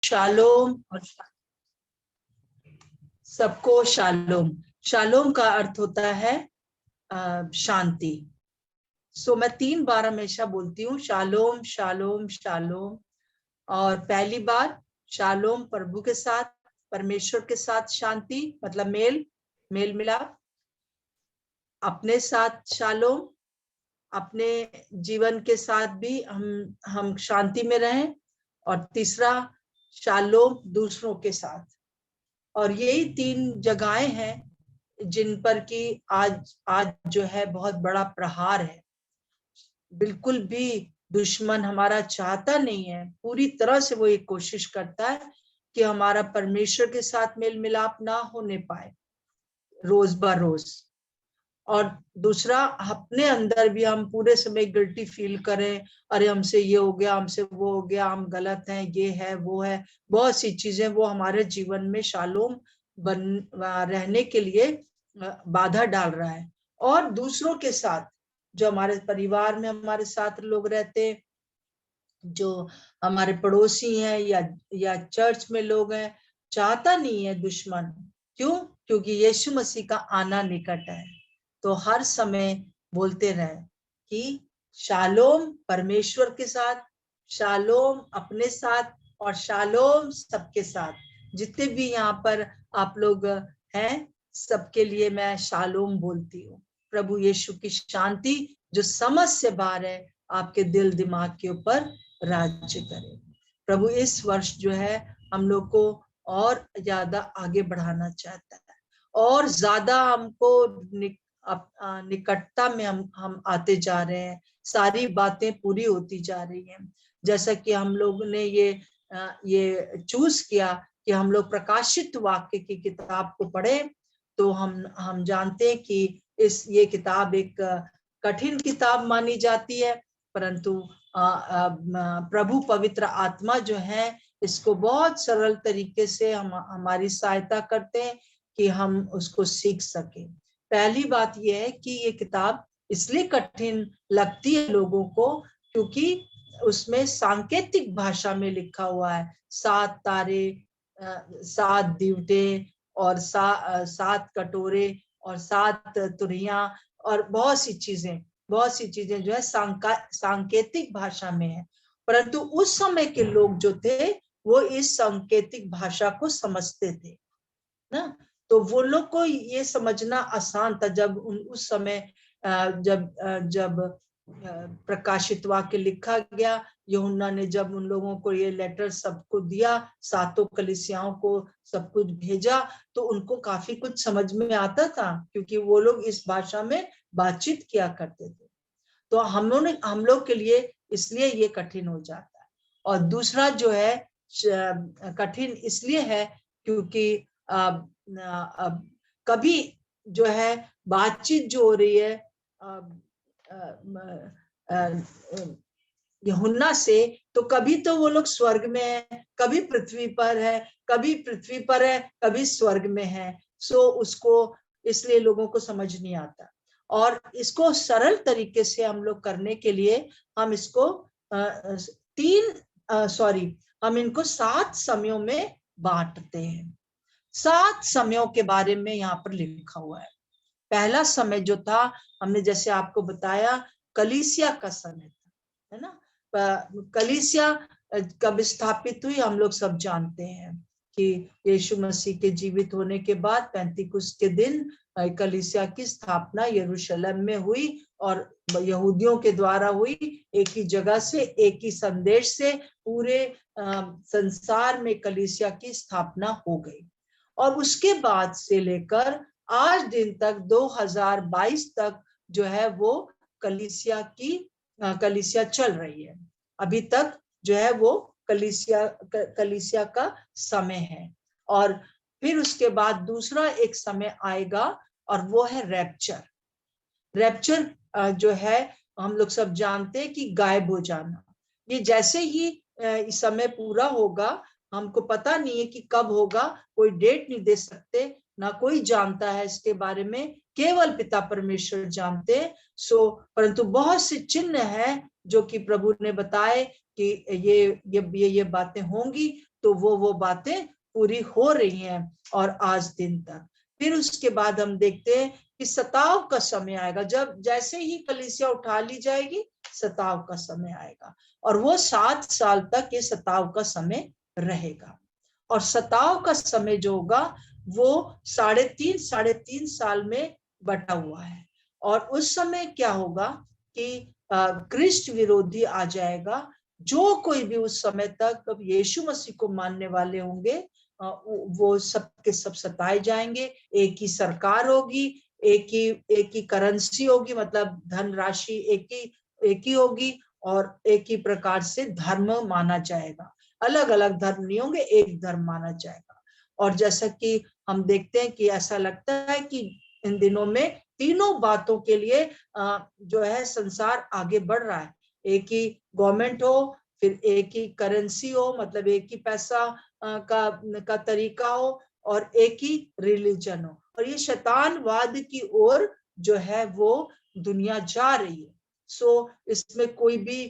Shalom और सबको shalom. Shalom का अर्थ होता है शांति। सो मैं 3 बार हमेशा बोलती हूँ शालोम शालोम शालोम। और पहली बार शालोम प्रभु के साथ, परमेश्वर के साथ शांति, मतलब मेल मिलाप। अपने साथ शालोम, अपने जीवन के साथ भी हम शांति में रहें। और तीसरा शालोम दूसरों के साथ। और यही 3 जगहें हैं जिन पर कि आज जो है बहुत बड़ा प्रहार है। बिल्कुल भी दुश्मन हमारा चाहता नहीं है, पूरी तरह से वो एक कोशिश करता है कि हमारा परमेश्वर के साथ मेल मिलाप ना होने पाए रोज ब रोज। और दूसरा, अपने अंदर भी हम पूरे समय गिल्टी फील करें, अरे हमसे ये हो गया, हमसे वो हो गया, हम गलत हैं, ये है वो है, बहुत सी चीजें वो हमारे जीवन में शालोम रहने के लिए बाधा डाल रहा है। और दूसरों के साथ, जो हमारे परिवार में हमारे साथ लोग रहते, जो हमारे पड़ोसी हैं या चर्च में लोग हैं, चाहता नहीं है दुश्मन। क्यों? क्योंकि यीशु मसीह का आना निकट है। तो हर समय बोलते रहे कि शालोम परमेश्वर के साथ, शालोम अपने साथ, और शालोम सबके साथ। जितने भी यहाँ पर आप लोग हैं, सबके लिए मैं शालोम बोलती हूँ। प्रभु यीशु की शांति जो समझ से बाहर है, आपके दिल दिमाग के ऊपर राज्य करे। प्रभु इस वर्ष जो है हम लोग को और ज्यादा आगे बढ़ाना चाहता है, और ज्यादा हमको निकटता में हम आते जा रहे हैं। सारी बातें पूरी होती जा रही हैं। जैसा कि हम लोग ने ये चूज किया कि हम लोग प्रकाशित वाक्य की किताब को पढ़े, तो हम जानते हैं कि ये किताब एक कठिन किताब मानी जाती है, परंतु प्रभु पवित्र आत्मा जो है इसको बहुत सरल तरीके से हमारी सहायता करते हैं कि हम उसको सीख सके। पहली बात यह है कि ये किताब इसलिए कठिन लगती है लोगों को क्योंकि उसमें सांकेतिक भाषा में लिखा हुआ है। 7 तारे, 7 दीवटे, और 7 कटोरे, और 7 तुरहियां, और बहुत सी चीजें जो है सांकेतिक भाषा में है। परंतु उस समय के लोग जो थे वो इस सांकेतिक भाषा को समझते थे ना, तो वो लोग को ये समझना आसान था। जब उस समय जब प्रकाशित वाक्य लिखा गया, यूहन्ना ने जब उन लोगों को ये लेटर सबको दिया, 7 कलीसियाओं को सब कुछ भेजा, तो उनको काफी कुछ समझ में आता था क्योंकि वो लोग इस भाषा में बातचीत किया करते थे। तो हम लोग के लिए इसलिए ये कठिन हो जाता है। और दूसरा जो है कठिन इसलिए है क्योंकि कभी जो है बातचीत जो हो रही है यूहन्ना से, तो कभी तो वो लोग स्वर्ग में है, कभी पृथ्वी पर है, कभी पृथ्वी पर है, कभी स्वर्ग में है। सो उसको इसलिए लोगों को समझ नहीं आता। और इसको सरल तरीके से हम लोग करने के लिए हम इसको हम इनको 7 समयों में बांटते हैं। 7 समयों के बारे में यहाँ पर लिखा हुआ है। पहला समय जो था, हमने जैसे आपको बताया, कलीसिया का समय था, है ना। कलीसिया कब स्थापित हुई हम लोग सब जानते हैं कि यीशु मसीह के जीवित होने के बाद 35 के दिन कलीसिया की स्थापना यरूशलेम में हुई, और यहूदियों के द्वारा हुई। एक ही जगह से, एक ही संदेश से पूरे संसार में कलीसिया की स्थापना हो गई। और उसके बाद से लेकर आज दिन तक 2022 तक जो है वो कलीसिया चल रही है। अभी तक जो है वो कलीसिया का समय है। और फिर उसके बाद दूसरा एक समय आएगा और वो है रैप्चर। रैप्चर जो है हम लोग सब जानते हैं कि गायब हो जाना। ये जैसे ही समय पूरा होगा, हमको पता नहीं है कि कब होगा, कोई डेट नहीं दे सकते, ना कोई जानता है इसके बारे में, केवल पिता परमेश्वर जानते हैं। परंतु बहुत से चिन्ह हैं जो कि प्रभु ने बताए कि ये बातें होंगी, तो वो बातें पूरी हो रही हैं और आज दिन तक। फिर उसके बाद हम देखते हैं कि सताव का समय आएगा, जब जैसे ही कलीसिया उठा ली जाएगी सताव का समय आएगा, और वो 7 साल तक ये सताव का समय रहेगा। और सताव का समय जो होगा वो 3.5 साल में बटा हुआ है। और उस समय क्या होगा कि क्रिस्ट विरोधी आ जाएगा। जो कोई भी उस समय तक यीशु मसीह को मानने वाले होंगे वो सब के सब सताए जाएंगे। एक ही सरकार होगी, एक ही करेंसी होगी, मतलब धनराशि एक ही होगी, और एक ही प्रकार से धर्म माना जाएगा। अलग अलग धर्म नहीं होंगे, एक धर्म माना जाएगा। और जैसा कि हम देखते हैं कि ऐसा लगता है कि इन दिनों में तीनों बातों के लिए जो है संसार आगे बढ़ रहा है। एक ही गवर्नमेंट हो, फिर एक ही करेंसी हो, मतलब एक ही पैसा का तरीका हो, और एक ही रिलीजन हो। और ये शैतानवाद की ओर जो है वो दुनिया जा रही है। सो इसमें कोई भी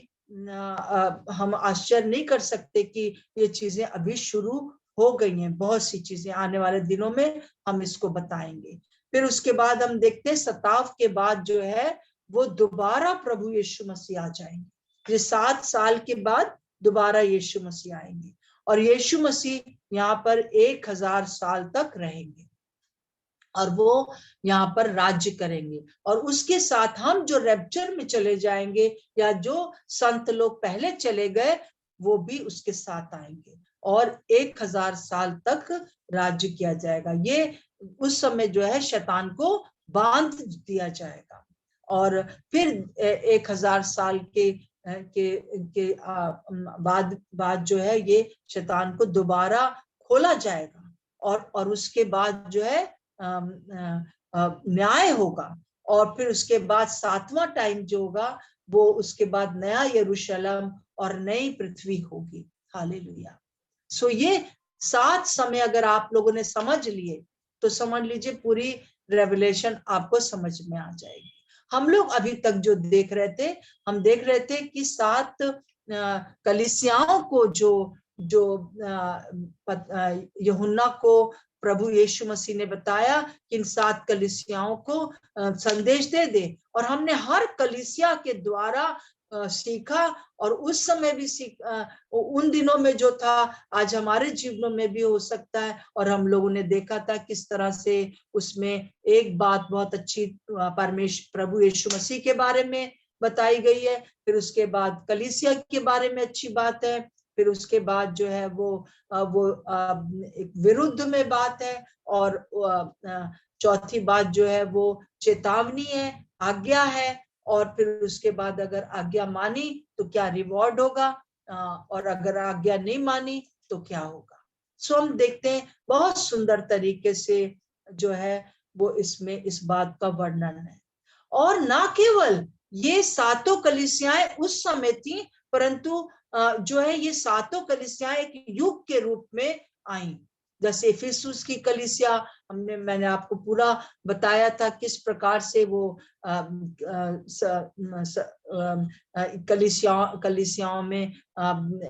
हम आश्चर्य नहीं कर सकते कि ये चीजें अभी शुरू हो गई हैं। बहुत सी चीजें आने वाले दिनों में हम इसको बताएंगे। फिर उसके बाद हम देखते हैं सताव के बाद जो है वो दोबारा प्रभु यीशु मसीह आ जाएंगे। ये 7 साल के बाद दोबारा यीशु मसीह आएंगे, और यीशु मसीह यहाँ पर 1000 साल तक रहेंगे, और वो यहाँ पर राज्य करेंगे। और उसके साथ हम जो रैप्चर में चले जाएंगे, या जो संत लोग पहले चले गए, वो भी उसके साथ आएंगे, और 1000 साल तक राज्य किया जाएगा। ये उस समय जो है शैतान को बांध दिया जाएगा, और फिर 1000 साल के बाद जो है ये शैतान को दोबारा खोला जाएगा, और उसके बाद जो है न्याय होगा। और फिर उसके बाद 7वां टाइम जो होगा वो उसके बाद नया यरूशलेम और नई पृथ्वी होगी। हालेलुया। सो ये 7 समय अगर आप लोगों ने समझ लिए तो समझ लीजिए पूरी रेवलेशन आपको समझ में आ जाएगी। हम लोग अभी तक जो देख रहे थे, हम देख रहे थे कि 7 कलीसियाओं को जो यूहन्ना को प्रभु यीशु मसीह ने बताया कि इन 7 कलीसियाओं को संदेश दे। और हमने हर कलीसिया के द्वारा सीखा, और उस समय भी उन दिनों में जो था आज हमारे जीवनों में भी हो सकता है। और हम लोगों ने देखा था किस तरह से उसमें एक बात बहुत अच्छी प्रभु यीशु मसीह के बारे में बताई गई है। फिर उसके बाद कलीसिया के बारे में अच्छी बात है। फिर उसके बाद जो है वो एक विरुद्ध में बात है, और चौथी बात जो है वो चेतावनी है, आज्ञा है। और फिर उसके बाद अगर आज्ञा मानी तो क्या रिवॉर्ड होगा, और अगर आज्ञा नहीं मानी तो क्या होगा। सो हम देखते हैं बहुत सुंदर तरीके से जो है वो इसमें इस बात का वर्णन है। और ना केवल ये 7 कलीसियाएं उस समय थी, परंतु जो है ये 7 कलीसियाएं एक युग के रूप में आई। जैसे इफिसुस की कलीसिया मैंने आपको पूरा बताया था किस प्रकार से वो कलीसियाओं में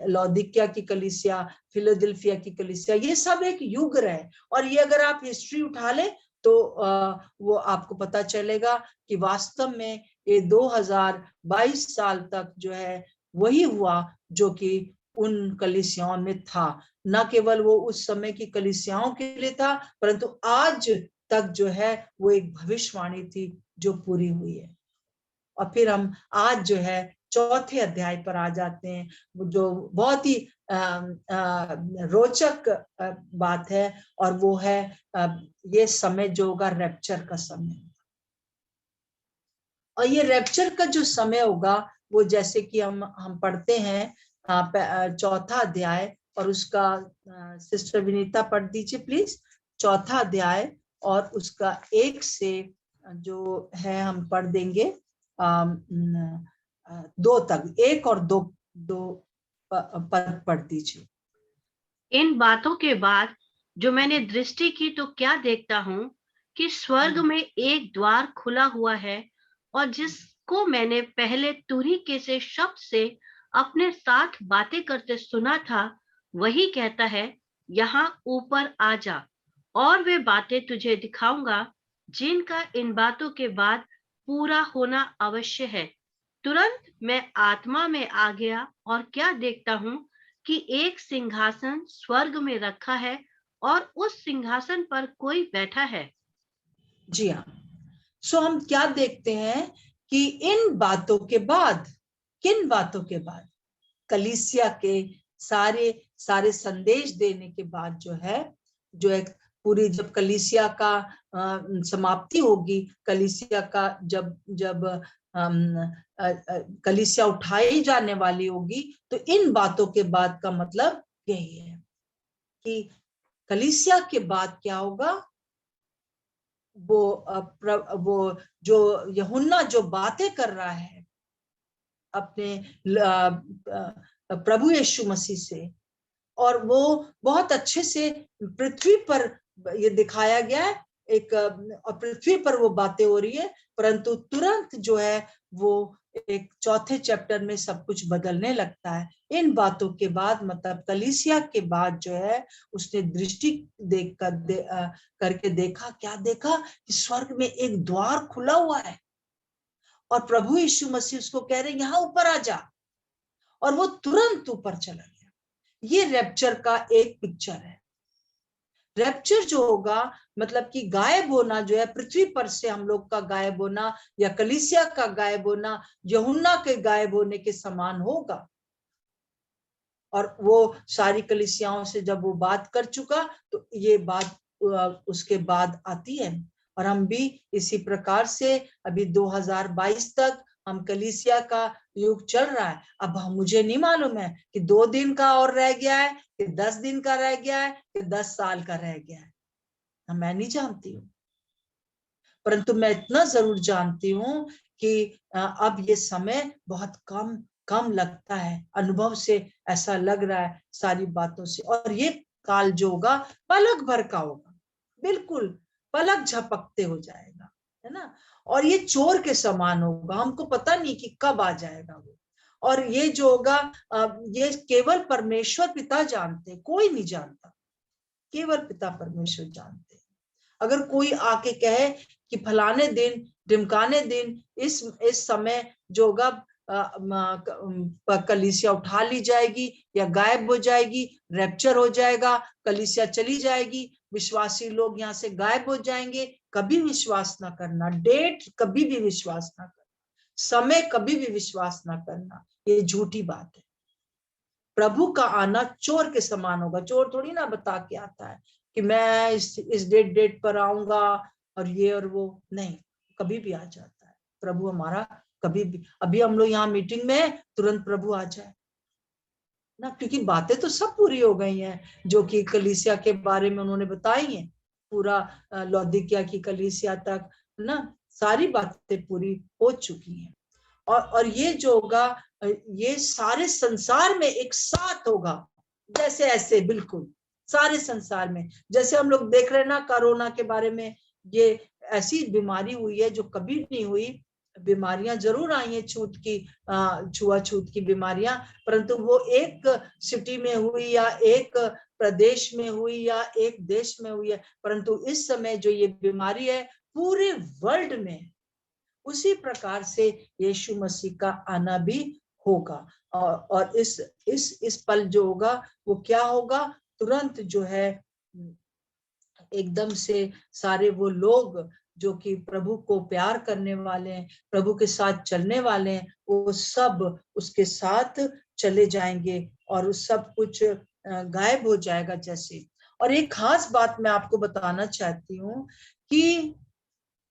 लौदीकिया की कलीसिया, फिलाडेल्फिया की कलीसिया, ये सब एक युग रहे। और ये अगर आप हिस्ट्री उठा ले तो वो आपको पता चलेगा कि वास्तव में ये 2022 साल तक जो है वही हुआ जो कि उन कलीसियाओं में था। न केवल वो उस समय की कलीसियाओं के लिए था, परंतु आज तक जो है वो एक भविष्यवाणी थी जो पूरी हुई है। और फिर हम आज जो है 4थे अध्याय पर आ जाते हैं, जो बहुत ही रोचक बात है, और वो है ये समय जो होगा रैप्चर का समय। और ये रैप्चर का जो समय होगा वो जैसे कि हम पढ़ते हैं 4था अध्याय, और उसका सिस्टर विनीता पढ़ दीजिए प्लीज। 4था अध्याय और उसका 1 से जो है हम पढ़ देंगे 2 तक। 1 और 2 पद पढ़ दीजिए। इन बातों के बाद जो मैंने दृष्टि की तो क्या देखता हूँ कि स्वर्ग में एक द्वार खुला हुआ है, और जिसको मैंने पहले तुरही से शब्द से अपने साथ बातें करते सुना था, वही कहता है, यहाँ ऊपर आ जा, और वे बातें तुझे दिखाऊंगा जिनका इन बातों के बाद पूरा होना अवश्य है। तुरंत मैं आत्मा में आ गया और क्या देखता हूँ कि एक सिंहासन स्वर्ग में रखा है और उस सिंहासन पर कोई बैठा है। जी हाँ। सो हम क्या देखते हैं कि इन बातों के बाद, किन बातों के बाद, कलीसिया के सारे सारे संदेश देने के बाद जो है, जो एक पूरी जब कलीसिया का समाप्ति होगी, कलीसिया का जब जब कलीसिया उठाई जाने वाली होगी, तो इन बातों के बाद का मतलब यही है कि कलीसिया के बाद क्या होगा। वो जो यूहन्ना जो बातें कर रहा है अपने प्रभु यीशु मसीह से, और वो बहुत अच्छे से पृथ्वी पर ये दिखाया गया है, एक पृथ्वी पर वो बातें हो रही है, परंतु तुरंत जो है वो एक चौथे चैप्टर में सब कुछ बदलने लगता है। इन बातों के बाद, मतलब कलीसिया के बाद जो है, उसने दृष्टि करके देखा, क्या देखा कि स्वर्ग में एक द्वार खुला हुआ है और प्रभु यीशु मसीह उसको कह रहे यहाँ ऊपर आ जा, और वो तुरंत ऊपर चला गया। ये रैप्चर का एक पिक्चर है। रैप्चर जो होगा मतलब कि गायब होना जो है, पृथ्वी पर से हम लोग का गायब होना या कलीसिया का गायब होना यूहन्ना के गायब होने के समान होगा। और वो सारी कलीसियाओं से जब वो बात कर चुका, तो ये बात उसके बाद आती है। और हम भी इसी प्रकार से अभी 2022 तक हम कलीसिया का युग चल रहा है। अब मुझे नहीं मालूम है कि 2 दिन का और रह गया है, कि 10 दिन का रह गया है, कि 10 साल का रह गया है, मैं नहीं जानती हूँ। परंतु मैं इतना जरूर जानती हूँ कि अब ये समय बहुत कम कम लगता है, अनुभव से ऐसा लग रहा है सारी बातों से। और ये काल जो होगा पलक भर का होगा, बिल्कुल पलक झपकते हो जाएगा, है ना। और ये चोर के समान होगा, हमको पता नहीं कि कब आ जाएगा वो। और ये जो होगा ये केवल परमेश्वर पिता जानते, कोई नहीं जानता, केवल पिता परमेश्वर जानते। अगर कोई आके कहे कि फलाने दिन, ढिमकाने दिन, इस समय जो होगा कलीसिया उठा ली जाएगी या गायब हो जाएगी, रैप्चर हो जाएगा, कलीसिया चली जाएगी, विश्वासी लोग यहाँ से गायब हो जाएंगे, कभी विश्वास ना करना। डेट कभी भी विश्वास ना करना, समय कभी भी विश्वास ना करना, ये झूठी बात है। प्रभु का आना चोर के समान होगा। चोर थोड़ी ना बता के आता है कि मैं इस डेट पर आऊंगा और ये और वो, नहीं, कभी भी आ जाता है प्रभु हमारा, कभी भी। अभी हम लोग यहाँ मीटिंग में तुरंत प्रभु आ जाए ना, क्योंकि बातें तो सब पूरी हो गई हैं जो कि कलीसिया के बारे में उन्होंने बताई हैं, पूरा लौदीकिया की कलीसिया तक ना सारी बातें पूरी हो चुकी हैं। और ये जो होगा ये सारे संसार में एक साथ होगा, जैसे ऐसे बिल्कुल सारे संसार में, जैसे हम लोग देख रहे हैं ना कोरोना के बारे में, ये ऐसी बीमारी हुई है जो कभी नहीं हुई। बीमारियां जरूर आई हैं, छुआछूत की बीमारियां, परंतु वो एक सिटी में हुई या एक प्रदेश में हुई या एक देश में हुई है, परंतु इस समय जो ये बीमारी है पूरे वर्ल्ड में, उसी प्रकार से यीशु मसीह का आना भी होगा। और इस पल जो होगा वो क्या होगा, तुरंत जो है एकदम से सारे वो लोग जो कि प्रभु को प्यार करने वाले हैं, प्रभु के साथ चलने वाले हैं, वो सब उसके साथ चले जाएंगे और सब कुछ गायब हो जाएगा जैसे। और एक खास बात मैं आपको बताना चाहती हूँ कि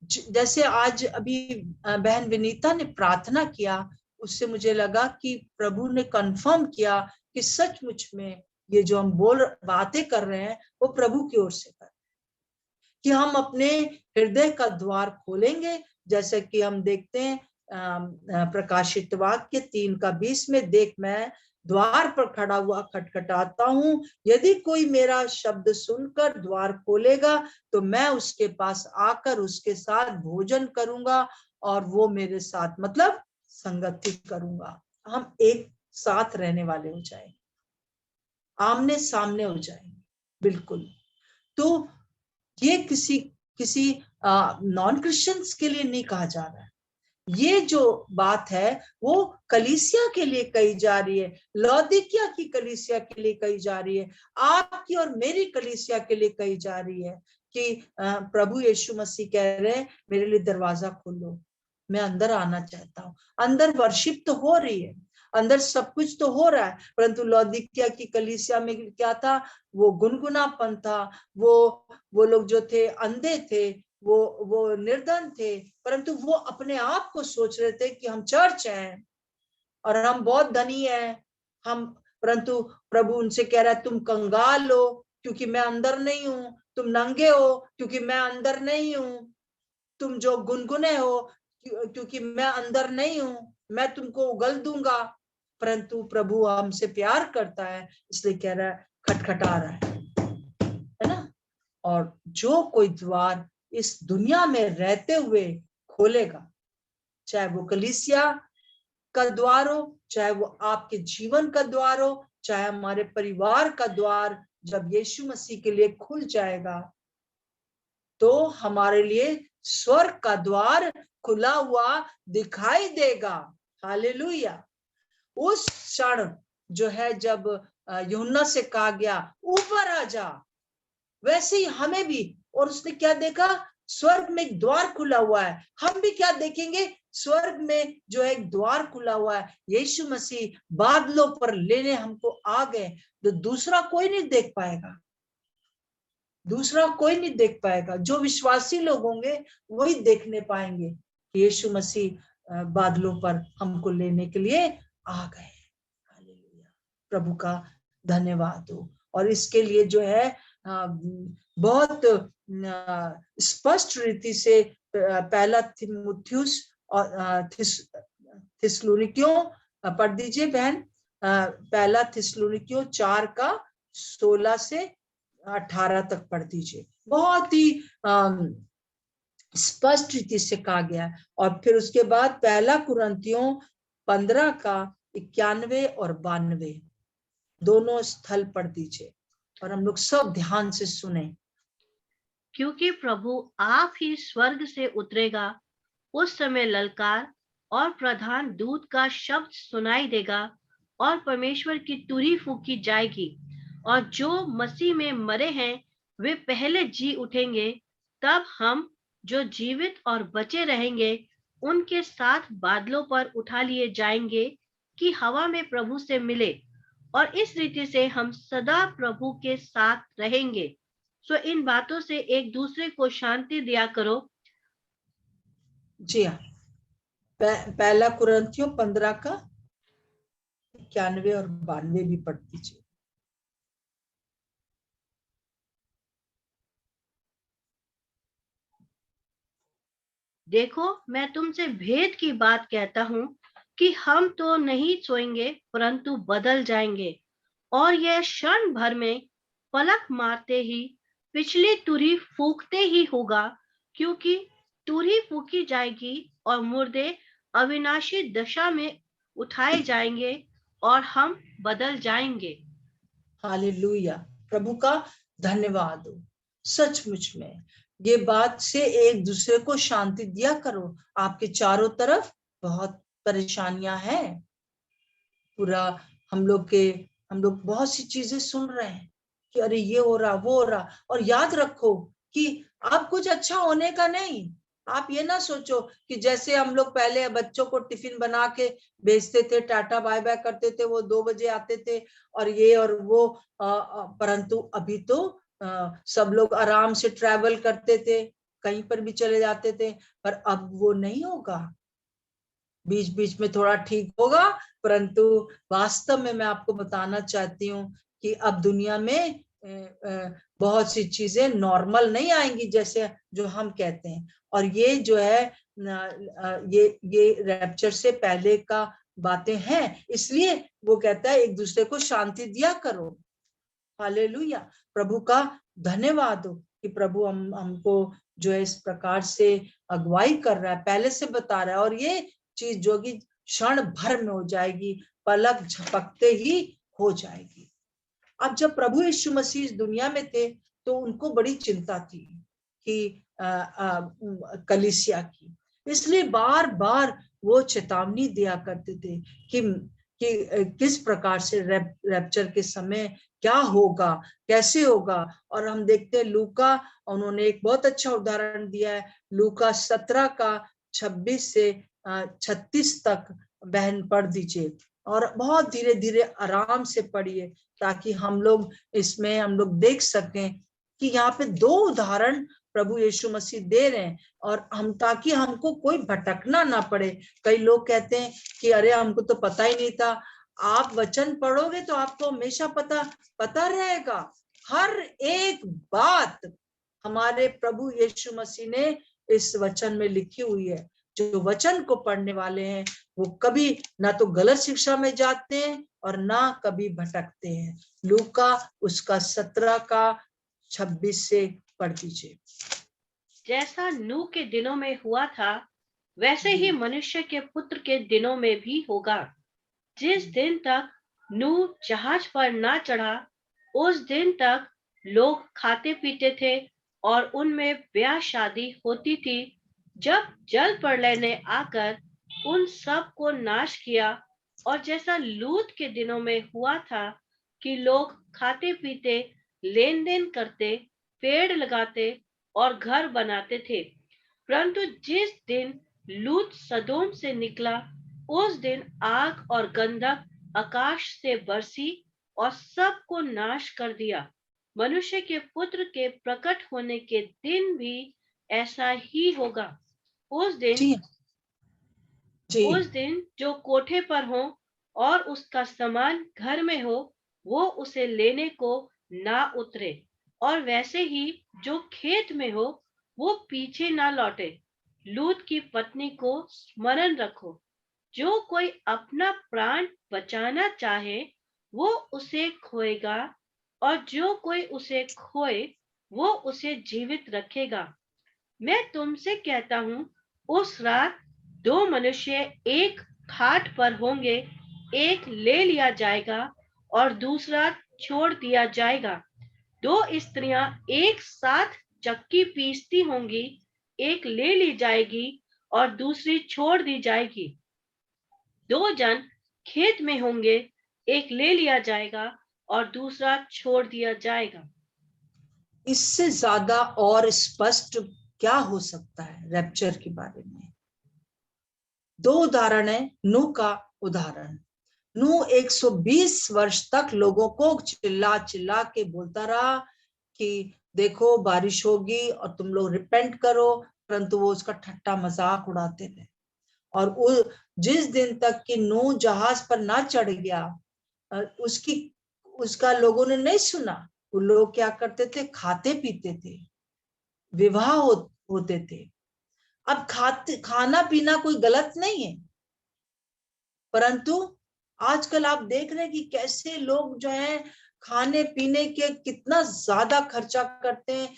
जैसे आज अभी बहन विनीता ने प्रार्थना किया, उससे मुझे लगा कि प्रभु ने कंफर्म किया कि सचमुच में ये जो हम बातें कर रहे हैं वो प्रभु की ओर से कर रहे हैं, कि हम अपने हृदय का द्वार खोलेंगे, जैसे कि हम देखते हैं प्रकाशित वाक्य 3:20 में, देख मैं द्वार पर खड़ा हुआ खटखटाता हूँ, यदि कोई मेरा शब्द सुनकर द्वार खोलेगा तो मैं उसके पास आकर उसके साथ भोजन करूंगा और वो मेरे साथ, मतलब संगति करूंगा। हम एक साथ रहने वाले हो जाएंगे, आमने सामने हो जाएंगे, बिल्कुल। तो ये किसी किसी नॉन क्रिश्चियंस के लिए नहीं कहा जा रहा है। ये जो बात है वो कलीसिया के लिए कही जा रही है, लौदीकिया की कलीसिया के लिए कही जा रही है, आपकी और मेरी कलीसिया के लिए कही जा रही है कि प्रभु यीशु मसीह कह रहे हैं मेरे लिए दरवाजा खोलो, मैं अंदर आना चाहता हूँ। अंदर वर्शिप तो हो रही है, अंदर सब कुछ तो हो रहा है, परंतु लौदीकिया की कलीसिया में क्या था? वो गुनगुनापन था, वो लोग जो थे अंधे थे, वो निर्धन थे, परंतु वो अपने आप को सोच रहे थे कि हम चर्च हैं और हम बहुत धनी हैं हम। परंतु प्रभु उनसे कह रहा है तुम कंगाल हो क्योंकि मैं अंदर नहीं हूं, तुम नंगे हो क्योंकि मैं अंदर नहीं हूं, तुम जो गुनगुने हो क्योंकि मैं अंदर नहीं हूं, मैं तुमको उगल दूंगा। परंतु प्रभु हमसे प्यार करता है, इसलिए कह रहा है खटखटा रहा है ना। और जो कोई द्वार इस दुनिया में रहते हुए खोलेगा, चाहे वो कलीसिया का द्वार हो, चाहे वो आपके जीवन का द्वार हो, चाहे हमारे परिवार का द्वार, जब यीशु मसीह के लिए खुल जाएगा तो हमारे लिए स्वर्ग का द्वार खुला हुआ दिखाई देगा। हालेलुया। उस क्षण जो है जब यूहन्ना से कहा गया ऊपर आ जा, वैसे ही हमें भी, और उसने क्या देखा? स्वर्ग में एक द्वार खुला हुआ है। हम भी क्या देखेंगे? स्वर्ग में जो है एक द्वार खुला हुआ है, यीशु मसीह बादलों पर लेने हमको आ गए, तो दूसरा कोई नहीं देख पाएगा, दूसरा कोई नहीं देख पाएगा। जो विश्वासी लोग होंगे वही देखने पाएंगे कि यीशु मसीह बादलों पर हमको लेने के लिए आ गए। हालेलुया, प्रभु का धन्यवाद हो। और इसके लिए जो है बहुत स्पष्ट रीति से पहला तीमुथियुस और थिस्सलुनीकियों पढ़ दीजिए बहन, पहला थिस्सलुनीकियों 4 का 16 से 18 तक पढ़ दीजिए। बहुत ही स्पष्ट रीति से कहा गया। और फिर उसके बाद पहला कुरिन्थियों 15 का 91 और 92 दोनों स्थल पढ़ दीजिए और हम लोग सब ध्यान से सुने। क्योंकि प्रभु आप ही स्वर्ग से उतरेगा, उस समय ललकार और प्रधान दूत का शब्द सुनाई देगा और परमेश्वर की तुरही फूंकी जाएगी, और जो मसीह में मरे हैं वे पहले जी उठेंगे। तब हम जो जीवित और बचे रहेंगे उनके साथ बादलों पर उठा लिए जाएंगे कि हवा में प्रभु से मिले, और इस रीति से हम सदा प्रभु के साथ रहेंगे। सो इन बातों से एक दूसरे को शांति दिया करो। जी हाँ, पहला कुरिन्थियों 15 का 91 और 92 भी पढ़ दीजिए। देखो, मैं तुमसे भेद की बात कहता हूं कि हम तो नहीं सोएंगे परंतु बदल जाएंगे, और यह क्षण भर में पलक मारते ही पिछली तुरही फूंकते ही होगा, क्योंकि तुरही फूंकी जाएगी और मुर्दे अविनाशी दशा में उठाए जाएंगे और हम बदल जाएंगे। हालेलुया, प्रभु का धन्यवाद हो। सचमुच में ये बात से एक दूसरे को शांति दिया करो। आपके चारों तरफ बहुत परेशानियां हैं, पूरा हम लोग बहुत सी चीजें सुन रहे हैं कि अरे ये हो रहा वो हो रहा। और याद रखो कि अब कुछ अच्छा होने का नहीं। आप ये ना सोचो कि जैसे हम लोग पहले बच्चों को टिफिन बना के भेजते थे, टाटा बाय बाय करते थे, वो 2 बजे आते थे और ये और वो, परंतु अभी तो सब लोग आराम से ट्रैवल करते थे, कहीं पर भी चले जाते थे। पर अब वो नहीं होगा, बीच बीच में थोड़ा ठीक होगा, परंतु वास्तव में मैं आपको बताना चाहती हूँ कि अब दुनिया में बहुत सी चीजें नॉर्मल नहीं आएंगी जैसे जो हम कहते हैं। और ये जो है ये रैप्चर से पहले का बातें हैं, इसलिए वो कहता है एक दूसरे को शांति दिया करो। हालेलुया, प्रभु का धन्यवाद हो कि प्रभु हमको जो है इस प्रकार से अगुवाई कर रहा है, पहले से बता रहा है, और ये चीज जो कि क्षण भर में हो जाएगी, पलक झपकते ही हो जाएगी। अब जब प्रभु यीशु मसीह इस दुनिया में थे तो उनको बड़ी चिंता थी कि कलीसिया की, इसलिए बार बार वो चेतावनी दिया करते थे कि किस प्रकार से रैप्चर के समय क्या होगा, कैसे होगा। और हम देखते हैं लूका, उन्होंने एक बहुत अच्छा उदाहरण दिया है, लूका 17 का 26 से 36 तक बहन पढ़ दीजिए, और बहुत धीरे धीरे आराम से पढ़िए ताकि हम लोग इसमें हम लोग देख सकें कि यहाँ पे दो उदाहरण प्रभु यीशु मसीह दे रहे हैं, और हम ताकि हमको कोई भटकना ना पड़े। कई लोग कहते हैं कि अरे हमको तो पता ही नहीं था। आप वचन पढ़ोगे तो आपको हमेशा पता रहेगा, हर एक बात हमारे प्रभु यीशु मसीह ने इस वचन में लिखी हुई है। जो वचन को पढ़ने वाले हैं वो कभी ना तो गलत शिक्षा में जाते हैं और ना कभी भटकते हैं। लूका उसका 17 का 26 से पढ़ दीजिए। जैसा नूह के दिनों में हुआ था वैसे ही मनुष्य के पुत्र के दिनों में भी होगा। जिस दिन तक नूह जहाज पर ना चढ़ा उस दिन तक लोग खाते पीते थे और उनमें ब्याह शादी होती थी। जब जल प्रलय ने आकर उन सब को नाश किया, और जैसा लूत के दिनों में हुआ था कि लोग खाते पीते, लेन देन करते, पेड़ लगाते और घर बनाते थे, परंतु जिस दिन लूत सदोम से निकला उस दिन आग और गंधक आकाश से बरसी और सबको नाश कर दिया। मनुष्य के पुत्र के प्रकट होने के दिन भी ऐसा ही होगा। उस दिन जो कोठे पर हो और उसका सामान घर में हो वो उसे लेने को ना उतरे, और वैसे ही जो खेत में हो वो पीछे ना लौटे। लूत की पत्नी को स्मरण रखो। जो कोई अपना प्राण बचाना चाहे वो उसे खोएगा, और जो कोई उसे खोए वो उसे जीवित रखेगा। मैं तुमसे कहता हूँ उस रात दो मनुष्य एक खाट पर होंगे, एक ले लिया जाएगा और दूसरा छोड़ दिया जाएगा। दो स्त्रियां एक साथ चक्की पीसती होंगी, एक ले ली जाएगी और दूसरी छोड़ दी जाएगी। दो जन खेत में होंगे, एक ले लिया जाएगा और दूसरा छोड़ दिया जाएगा। इससे ज्यादा और स्पष्ट क्या हो सकता है रैप्चर के बारे में? दो उदाहरण है। नूह का उदाहरण, नूह 120 वर्ष तक लोगों को चिल्ला चिल्ला के बोलता रहा कि देखो बारिश होगी और तुम लोग रिपेंट करो, परंतु वो उसका ठट्टा मजाक उड़ाते रहे। और जिस दिन तक कि नूह जहाज पर ना चढ़ गया उसका लोगों ने नहीं सुना। वो लोग क्या करते थे? खाते पीते थे, विवाह होते थे। अब खाना पीना कोई गलत नहीं है, परंतु आजकल आप देख रहे हैं कि कैसे लोग जो है खाने पीने के कितना ज्यादा खर्चा करते हैं,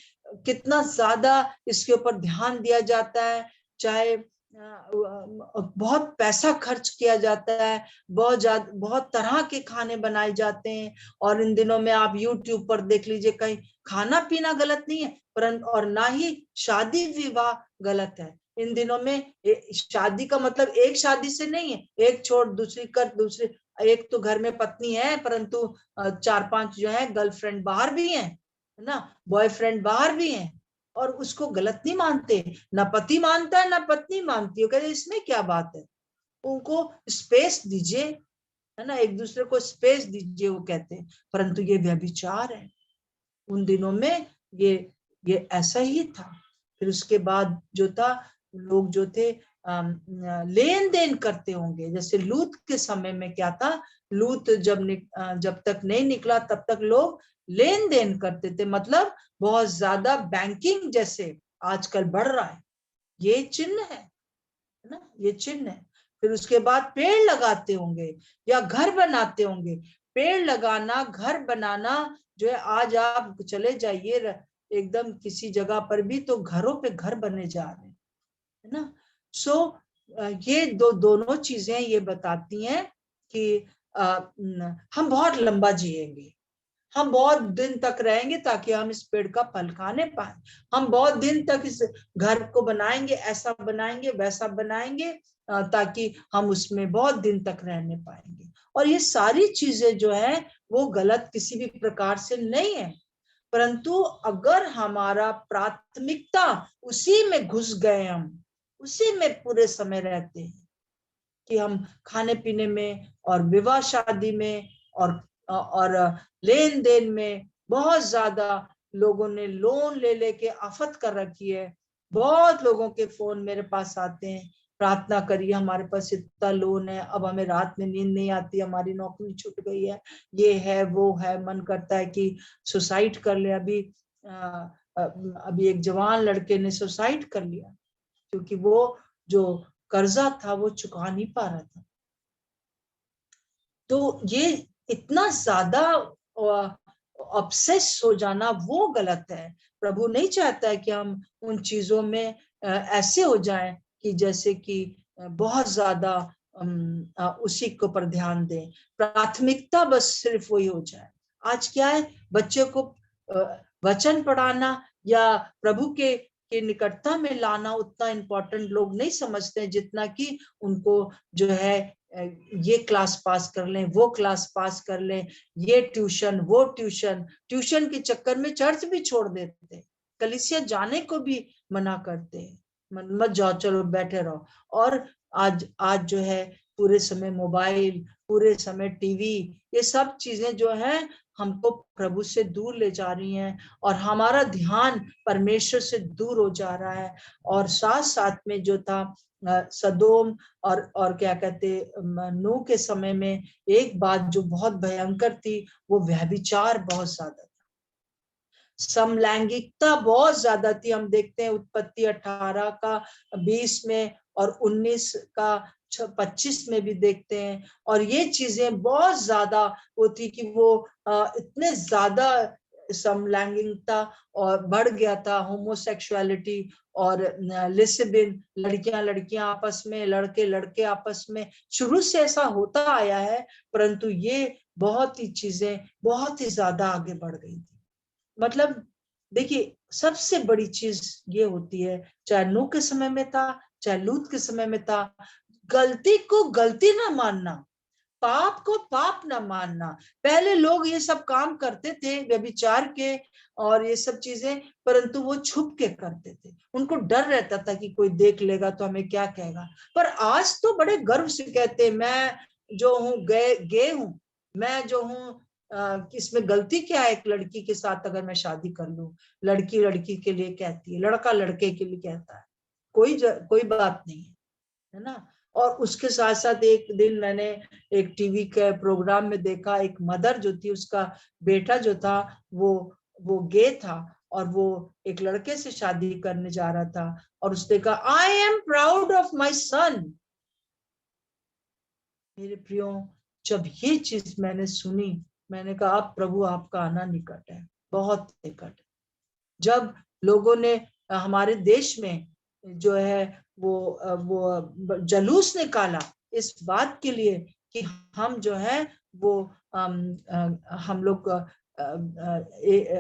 कितना ज्यादा इसके ऊपर ध्यान दिया जाता है। चाहे बहुत पैसा खर्च किया जाता है, बहुत तरह के खाने बनाए जाते हैं। और इन दिनों में आप YouTube पर देख लीजिए, कहीं खाना पीना गलत नहीं है, परंतु और ना ही शादी विवाह गलत है। इन दिनों में शादी का मतलब एक शादी से नहीं है, एक छोड़ दूसरी कर, दूसरी एक तो घर में पत्नी है परंतु 4-5 जो है गर्लफ्रेंड बाहर भी है ना, बॉयफ्रेंड बाहर भी है, और उसको गलत नहीं मानते। ना पति मानता है ना पत्नी मानती है, कहते इसमें क्या बात है, उनको स्पेस दीजिए, है ना, एक दूसरे को स्पेस दीजिए वो कहते हैं। परंतु ये व्यभिचार है। उन दिनों में ये ऐसा ही था। फिर उसके बाद जो था, लोग जो थे लेन देन करते होंगे। जैसे लूत के समय में क्या था, लूत जब तक नहीं निकला तब तक लोग लेन देन करते थे, मतलब बहुत ज्यादा बैंकिंग जैसे आजकल बढ़ रहा है। ये चिन्ह है ना, ये चिन्ह है। फिर उसके बाद पेड़ लगाते होंगे या घर बनाते होंगे। पेड़ लगाना, घर बनाना जो है, आज आप चले जाइए एकदम किसी जगह पर भी, तो घरों पे घर बने जा रहे हैं, है ना। सो ये दोनों चीजें ये बताती हैं कि हम बहुत लंबा जिएंगे, हम बहुत दिन तक रहेंगे ताकि हम इस पेड़ का फल खाने पाए, हम बहुत दिन तक इस घर को बनाएंगे, ऐसा बनाएंगे वैसा बनाएंगे ताकि हम उसमें बहुत दिन तक रहने पाएंगे। और ये सारी चीजें जो है वो गलत किसी भी प्रकार से नहीं है, परंतु अगर हमारा प्राथमिकता उसी में घुस गए, हम उसी में पूरे समय रहते हैं कि हम खाने पीने में और विवाह शादी में और लेन देन में बहुत ज्यादा लोगों ने लोन ले लेके आफत कर रखी है। बहुत लोगों के फोन मेरे पास आते हैं, प्रार्थना करिए, हमारे पास इतना लोन है, अब हमें रात में नींद नहीं आती, हमारी नौकरी छूट गई है, ये है वो है, मन करता है कि सुसाइड कर ले। अभी एक जवान लड़के ने सुसाइड कर लिया क्योंकि वो जो कर्जा था वो चुका नहीं पा रहा था। तो ये इतना ज्यादा ऑब्सेस हो जाना वो गलत है। प्रभु नहीं चाहता है कि हम उन चीजों में ऐसे हो जाएं कि जैसे कि बहुत ज्यादा उसी को पर ध्यान दें, प्राथमिकता बस सिर्फ वही हो जाए। आज क्या है, बच्चे को वचन पढ़ाना या प्रभु के निकटता में लाना उतना इम्पोर्टेंट लोग नहीं समझते जितना कि उनको जो है ये क्लास पास कर लें, वो क्लास पास कर लें, ये ट्यूशन वो ट्यूशन, ट्यूशन के चक्कर में चर्च भी छोड़ देते हैं, कलीसिया जाने को भी मना करते हैं, मत जाओ, चलो बैठे रहो। और आज जो है पूरे समय मोबाइल, पूरे समय टीवी, ये सब चीजें जो है हमको प्रभु से दूर ले जा रही हैं और हमारा ध्यान परमेश्वर से दूर हो जा रहा है। और साथ साथ में जो था सदोम और क्या कहते नूह के समय में एक बात जो बहुत भयंकर थी, वो व्यभिचार बहुत ज्यादा था, समलैंगिकता बहुत ज्यादा थी। हम देखते हैं उत्पत्ति 18 का 20 में और 19 का 25 में भी देखते हैं। और ये चीजें बहुत ज्यादा वो थी कि वो इतने ज्यादा समलैंगिकता और बढ़ गया था, होमोसेक्सुअलिटी और लेस्बियन, लड़कियां लड़कियां आपस में, लड़के लड़के आपस में, शुरू से ऐसा होता आया है, परंतु ये बहुत ही चीजें बहुत ही ज्यादा आगे बढ़ गई थी। मतलब देखिए, सबसे बड़ी चीज ये होती है, चाहे नूह के समय में था, चाहे लूत के समय में था, गलती को गलती ना मानना, पाप को पाप ना मानना। पहले लोग ये सब काम करते थे व्यभिचार के और ये सब चीजें, परंतु वो छुप के करते थे, उनको डर रहता था कि कोई देख लेगा तो हमें क्या कहेगा। पर आज तो बड़े गर्व से कहते हैं, मैं जो हूँ गे हूँ, मैं जो हूँ इसमें गलती क्या है, एक लड़की के साथ अगर मैं शादी कर लूं, लड़की लड़की के लिए कहती है, लड़का लड़के के लिए कहता है, कोई बात नहीं है ना। और उसके साथ साथ एक दिन मैंने एक टीवी के प्रोग्राम में देखा, एक मदर जो थी, उसका बेटा जो था वो गे था और वो एक लड़के से शादी करने जा रहा था और उसने कहा, I am proud of my son. मेरे प्रियो, जब ये चीज मैंने सुनी, मैंने कहा अब प्रभु आपका आना निकट है, बहुत निकट। जब लोगों ने हमारे देश में जो है वो जलूस निकाला इस बात के लिए कि हम जो है वो हम लोग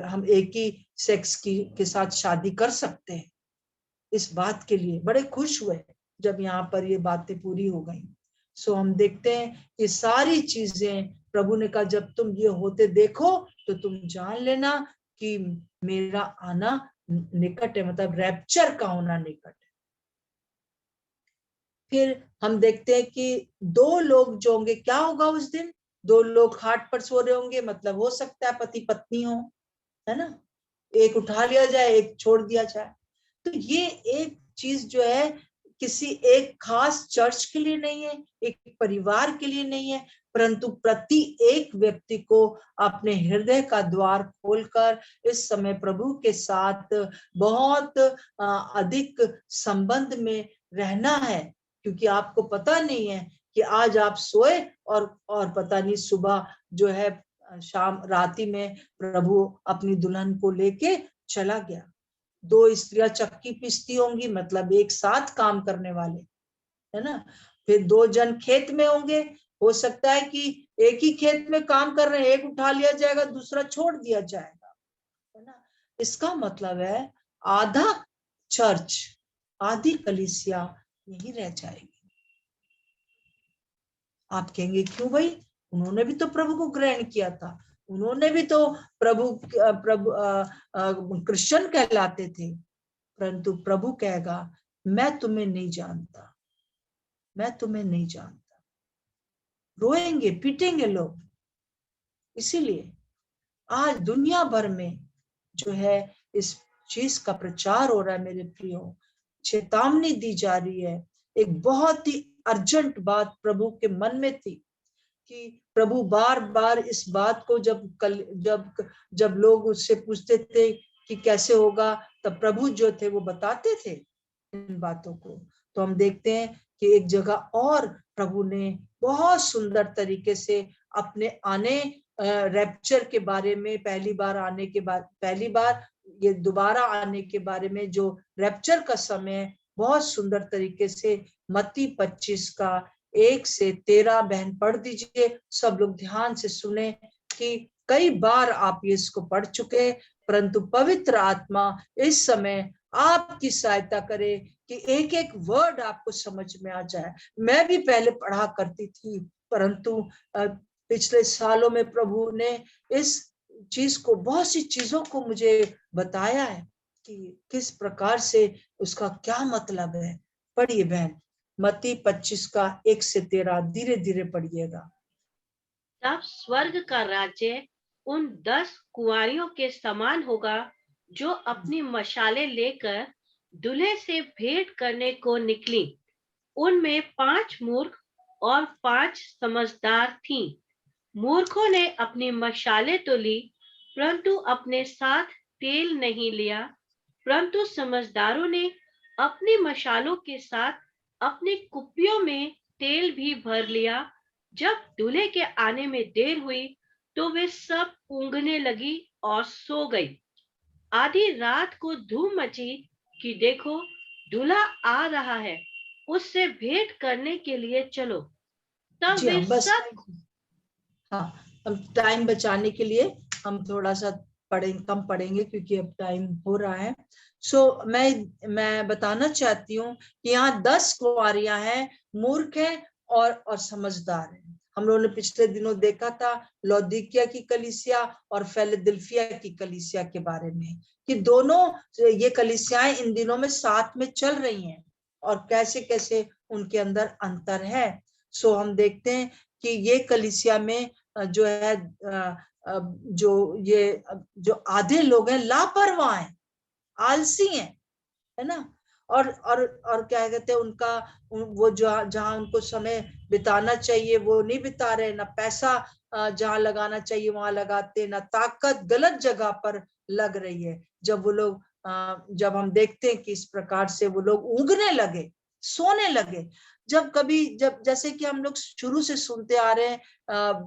हम एक ही सेक्स के साथ शादी कर सकते हैं, इस बात के लिए बड़े खुश हुए जब यहाँ पर ये बातें पूरी हो गई। सो हम देखते हैं कि सारी चीजें प्रभु ने कहा, जब तुम ये होते देखो तो तुम जान लेना कि मेरा आना निकट है, मतलब रैप्चर का होना निकट है। फिर हम देखते हैं कि दो लोग जो होंगे, क्या होगा उस दिन, दो लोग खाट पर सो रहे होंगे, मतलब हो सकता है पति पत्नी हो, है ना, एक उठा लिया जाए, एक छोड़ दिया जाए। तो ये एक चीज जो है किसी एक खास चर्च के लिए नहीं है, एक परिवार के लिए नहीं है, परंतु प्रति एक व्यक्ति को अपने हृदय का द्वार खोलकर इस समय प्रभु के साथ बहुत अधिक संबंध में रहना है। क्योंकि आपको पता नहीं है कि आज आप सोए और पता नहीं सुबह जो है शाम राति में प्रभु अपनी दुल्हन को लेके चला गया। 2 स्त्रियां चक्की पीसती होंगी, मतलब एक साथ काम करने वाले, है ना। फिर 2 जन खेत में होंगे, हो सकता है कि एक ही खेत में काम कर रहे हैं, एक उठा लिया जाएगा, दूसरा छोड़ दिया जाएगा, है ना। इसका मतलब है आधा चर्च, आधी कलीसिया यही रह जाएगी। आप कहेंगे क्यों भाई, उन्होंने भी तो प्रभु को ग्रहण किया था, उन्होंने भी तो प्रभु क्रिश्चियन कहलाते थे। परंतु प्रभु कहेगा मैं तुम्हें नहीं जानता, मैं तुम्हें नहीं जानता। रोएंगे पीटेंगे लोग। इसीलिए आज दुनिया भर में जो है इस चीज का प्रचार हो रहा है मेरे प्रियो, चेतावनी दी जा रही है। एक बहुत ही अर्जेंट बात प्रभु के मन में थी कि प्रभु बार बार इस बात को जब लोग उससे पूछते थे कि कैसे होगा, तब प्रभु जो थे वो बताते थे इन बातों को। तो हम देखते हैं कि एक जगह और प्रभु ने बहुत सुंदर तरीके से अपने आने रैप्चर के बारे में, पहली बार आने के बाद, पहली बार ये दोबारा आने के बारे में जो रैप्चर का समय, बहुत सुंदर तरीके से मत्ती 25 का 1 से 13 बहन पढ़ दीजिए, सब लोग ध्यान से सुने कि कई बार आप ये इसको पढ़ चुके, परंतु पवित्र आत्मा इस समय आपकी सहायता करे कि एक एक वर्ड आपको समझ में आ जाए। मैं भी पहले पढ़ा करती थी, परंतु पिछले सालों में प्रभु ने इस चीज को, बहुत सी चीजों को मुझे बताया है कि किस प्रकार से उसका क्या मतलब है। पढ़िए बहन, मत्ती 25 का 1 से 13, धीरे धीरे पढ़िएगा। तब स्वर्ग का राज्य उन 10 कुंवारियों के समान होगा जो अपनी मशालें लेकर दूल्हे से भेंट करने को निकली। उनमें 5 मूर्ख और 5 समझदार थीं। मूर्खों ने अपनी मशालें तो ली, परंतु अपने साथ तेल नहीं लिया। परंतु समझदारों ने अपनी मशालों के साथ अपनी कुप्पियों में तेल भी भर लिया। जब दूल्हे के आने में देर हुई तो वे सब ऊँघने लगी और सो गई। आधी रात को धूम मची कि देखो दूल्हा आ रहा है, उससे भेंट करने के लिए चलो। तब जी वे हाँ, बस सब हाँ, हम टाइम बचाने के लिए हम थोड़ा सा कम पढ़ेंगे क्योंकि अब टाइम हो रहा है। सो मैं बताना चाहती हूँ कि यहाँ 10 कुंवारियां हैं, मूर्ख हैं और समझदार हैं। हम लोगों ने पिछले दिनों देखा था लौदीकिया की कलीसिया और फिलदेल्फिया की कलीसिया के बारे में, कि दोनों ये कलीसियाएं इन दिनों में साथ में चल रही हैं और कैसे कैसे उनके अंदर अंतर है। सो हम देखते हैं कि ये कलीसिया में जो है जो आधे लोग हैं लापरवाह हैं, आलसी हैं, है ना। और क्या कहते हैं, उनका वो जहाँ उनको समय बिताना चाहिए वो नहीं बिता रहे, ना पैसा जहाँ लगाना चाहिए वहां लगाते, ना ताकत गलत जगह पर लग रही है। जब वो लोग जब हम देखते हैं कि इस प्रकार से वो लोग ऊँघने लगे, सोने लगे, जब जैसे कि हम लोग शुरू से सुनते आ रहे हैं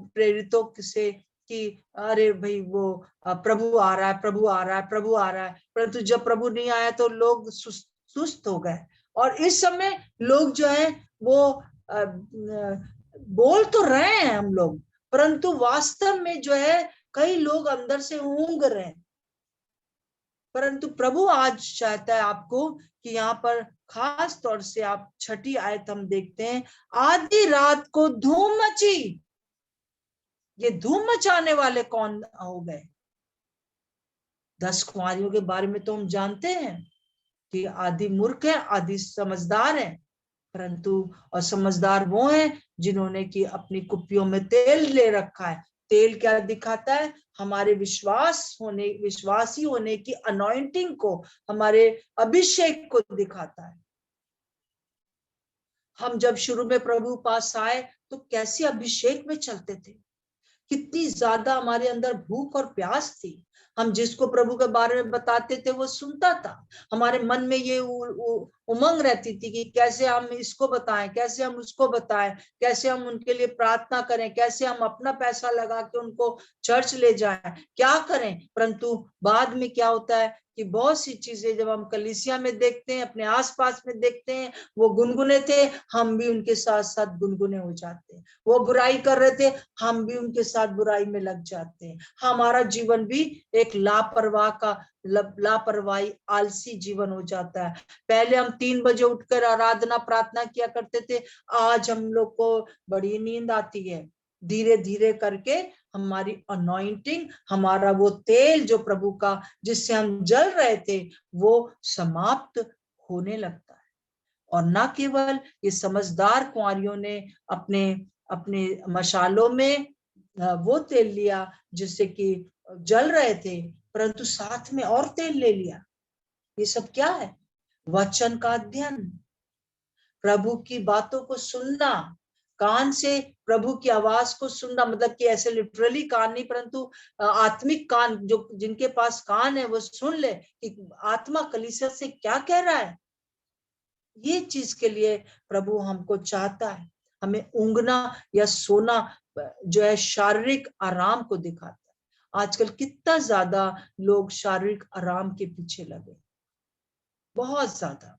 प्रेरितों से कि अरे भाई वो प्रभु आ रहा है, प्रभु आ रहा है, प्रभु आ रहा है, परंतु जब प्रभु नहीं आया तो लोग सुस्त हो गए। और इस समय लोग जो है वो बोल तो रहे हैं हम लोग, परंतु वास्तव में जो है कई लोग अंदर से ऊँघ रहे हैं। परंतु प्रभु आज चाहता है आपको कि यहाँ पर खास तौर से आप 6ठी आयत हम देखते हैं, आधी रात को धूम मची। ये धूम मचाने वाले कौन हो गए? 10 कुंवारियों के बारे में तो हम जानते हैं कि आधी मूर्ख है, आधी समझदार है, परंतु और समझदार वो हैं जिन्होंने कि अपनी कुप्पियों में तेल ले रखा है। तेल क्या दिखाता है? हमारे विश्वासी होने की अनॉइंटिंग को, हमारे अभिषेक को दिखाता है। हम जब शुरू में प्रभु पास आए तो कैसे अभिषेक में चलते थे, कितनी ज्यादा हमारे अंदर भूख और प्यास थी। हम जिसको प्रभु के बारे में बताते थे वो सुनता था, हमारे मन में ये उमंग रहती थी कि कैसे हम इसको बताएं, कैसे हम उसको बताएं, कैसे हम उनके लिए प्रार्थना करें, कैसे हम अपना पैसा लगा के उनको चर्च ले जाएं, क्या करें। परंतु बाद में क्या होता है कि बहुत सी चीजें जब हम कलीसिया में देखते हैं, अपने आसपास में देखते हैं, वो गुनगुने थे, हम भी उनके साथ साथ गुनगुने हो जाते हैं। वो बुराई कर रहे थे, हम भी उनके साथ बुराई में लग जाते हैं। हमारा जीवन भी एक लापरवाही आलसी जीवन हो जाता है। पहले हम 3 बजे उठकर आराधना प्रार्थना किया करते थे, आज हम लोग को बड़ी नींद आती है। धीरे धीरे करके हमारी अनॉइंटिंग, हमारा वो तेल जो प्रभु का जिससे हम जल रहे थे, वो समाप्त होने लगता है। और ना केवल ये समझदार कुंवारियों ने अपने अपने मशालों में वो तेल लिया जिससे कि जल रहे थे, परंतु साथ में और तेल ले लिया। ये सब क्या है? वचन का अध्ययन, प्रभु की बातों को सुनना, कान से प्रभु की आवाज को सुनना, मतलब कि ऐसे लिटरली कान नहीं, परंतु आत्मिक कान, जो जिनके पास कान है वो सुन ले कि आत्मा कलीसिया से क्या कह रहा है। ये चीज के लिए प्रभु हमको चाहता है। हमें ऊँघना या सोना जो है शारीरिक आराम को दिखाता है। आजकल कितना ज्यादा लोग शारीरिक आराम के पीछे लगे, बहुत ज्यादा,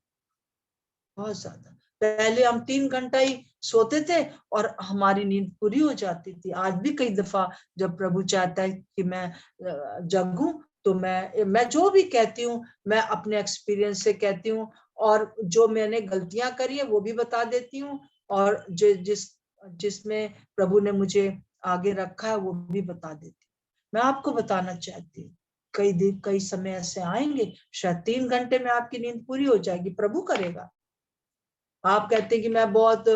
बहुत ज्यादा। पहले हम 3 घंटा ही सोते थे और हमारी नींद पूरी हो जाती थी। आज भी कई दफा जब प्रभु चाहता है कि मैं जगूं, तो मैं जो भी कहती हूँ मैं अपने एक्सपीरियंस से कहती हूँ, और जो मैंने गलतियां करी है वो भी बता देती हूँ, और जिसमें प्रभु ने मुझे आगे रखा है वो भी बता देती हूँ। मैं आपको बताना चाहती हूँ, कई समय ऐसे आएंगे, शायद 3 घंटे में आपकी नींद पूरी हो जाएगी, प्रभु करेगा। आप कहते हैं कि मैं बहुत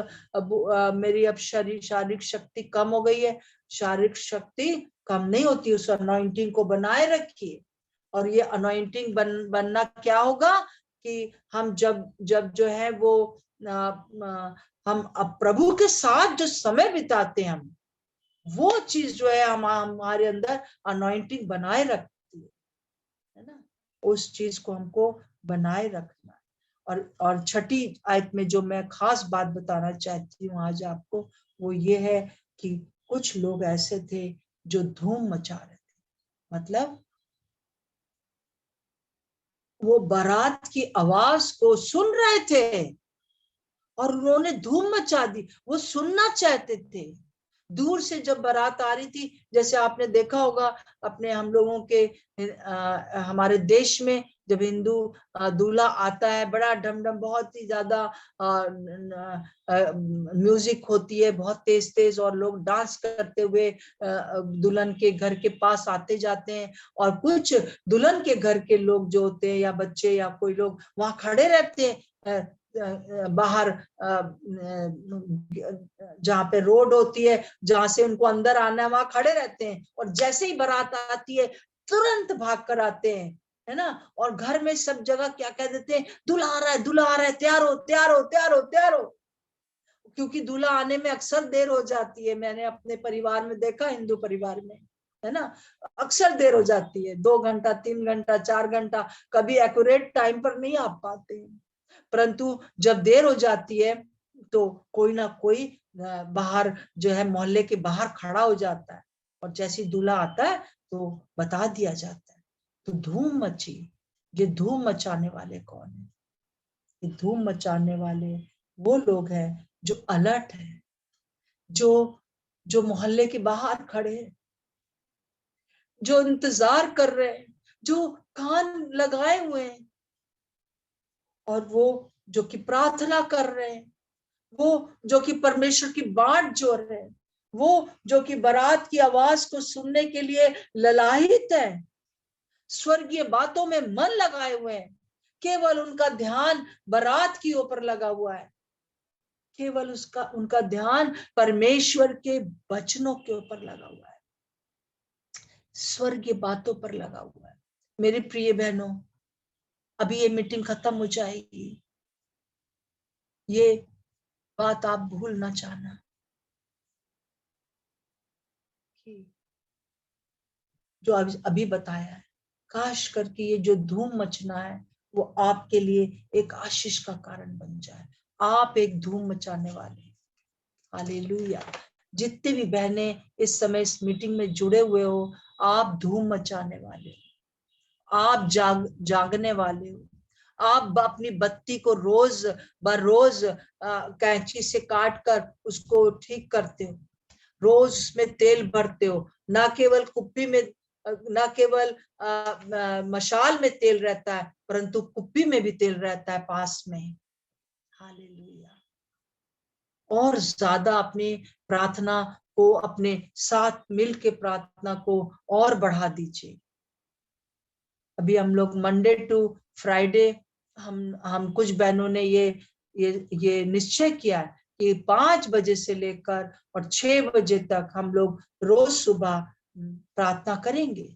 मेरी अब शारीरिक शक्ति कम हो गई है। शारीरिक शक्ति कम नहीं होती, उस अनॉइंटिंग को बनाए रखिए। और ये अनॉइंटिंग बनना क्या होगा कि हम जब जब जो है वो हम अब प्रभु के साथ जो समय बिताते हैं, हम वो चीज जो है हमारे अंदर अनॉइंटिंग बनाए रखती है ना। उस चीज को हमको बनाए रखना। और छठी आयत में जो मैं खास बात बताना चाहती हूँ आज आपको, वो ये है कि कुछ लोग ऐसे थे जो धूम मचा रहे थे। मतलब वो बारात की आवाज को सुन रहे थे और उन्होंने धूम मचा दी, वो सुनना चाहते थे। दूर से जब बारात आ रही थी, जैसे आपने देखा होगा अपने हम लोगों के हमारे देश में, जब हिंदू दूल्हा आता है, बड़ा ढमढम, बहुत ही ज्यादा म्यूजिक होती है, बहुत तेज तेज, और लोग डांस करते हुए दुल्हन के घर के पास आते जाते हैं। और कुछ दुल्हन के घर के लोग जो होते हैं, या बच्चे या कोई लोग वहां खड़े रहते हैं बाहर, जहाँ पे रोड होती है, जहां से उनको अंदर आना है, वहां खड़े रहते हैं। और जैसे ही बारात आती है तुरंत भाग कर आते हैं, है ना। और घर में सब जगह क्या कह देते हैं, दूल्हा आ रहा है, दूल्हा आ रहा है, तैयार हो, तैयार हो, तैयार हो, तैयार हो। क्योंकि दूल्हा आने में अक्सर देर हो जाती है। मैंने अपने परिवार में देखा, हिंदू परिवार में, है ना, अक्सर देर हो जाती है, 2 घंटा 3 घंटा 4 घंटा, कभी एक्यूरेट टाइम पर नहीं आ पाते हैं। परंतु जब देर हो जाती है तो कोई ना कोई बाहर जो है मोहल्ले के बाहर खड़ा हो जाता है, और जैसे दूल्हा आता है तो बता दिया जाता है। तो धूम मची। ये धूम मचाने वाले कौन है? ये धूम मचाने वाले वो लोग हैं जो अलर्ट है, जो जो मोहल्ले के बाहर खड़े हैं, जो इंतजार कर रहे हैं, जो कान लगाए हुए हैं, और वो जो कि प्रार्थना कर रहे हैं, वो जो कि परमेश्वर की बाट जोड़ रहे हैं, वो जो कि बारात की आवाज को सुनने के लिए ललायित है, स्वर्गीय बातों में मन लगाए हुए हैं। केवल उनका ध्यान बारात की ऊपर लगा हुआ है, केवल उनका ध्यान परमेश्वर के वचनों के ऊपर लगा हुआ है, स्वर्गीय बातों पर लगा हुआ है। मेरे प्रिय बहनों, अभी ये मीटिंग खत्म हो जाएगी, ये बात आप भूल ना जाना कि जो अभी बताया है, काश करके ये जो धूम मचना है वो आपके लिए एक आशीष का कारण बन जाए। आप एक धूम मचाने वाले। हालेलुया। जितने भी बहनें इस समय इस मीटिंग में जुड़े हुए हो, आप धूम मचाने वाले हो, आप जागने वाले हो। आप अपनी बत्ती को रोज बरोज कैंची से काट कर उसको ठीक करते हो, रोज उसमें तेल भरते हो। ना केवल कुप्पी में, ना केवल मशाल में तेल रहता है, परंतु कुप्पी में भी तेल रहता है पास में। हालेलुया। और ज्यादा अपनी प्रार्थना को, अपने साथ मिल के प्रार्थना को और बढ़ा दीजिए। अभी हम लोग मंडे टू फ्राइडे, हम कुछ बहनों ने ये निश्चय किया है कि 5 बजे से लेकर और 6 बजे तक हम लोग रोज सुबह प्रार्थना करेंगे।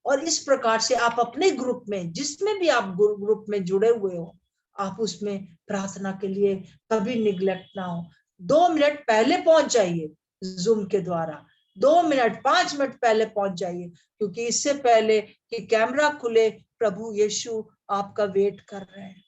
और इस प्रकार से आप अपने ग्रुप में, जिसमें भी आप ग्रुप में जुड़े हुए हो, आप उसमें प्रार्थना के लिए कभी निग्लेक्ट ना हो। 2 मिनट पहले पहुंच जाइए जूम के द्वारा, 2 मिनट 5 मिनट पहले पहुंच जाइए, क्योंकि इससे पहले कि कैमरा खुले प्रभु यीशु आपका वेट कर रहे हैं।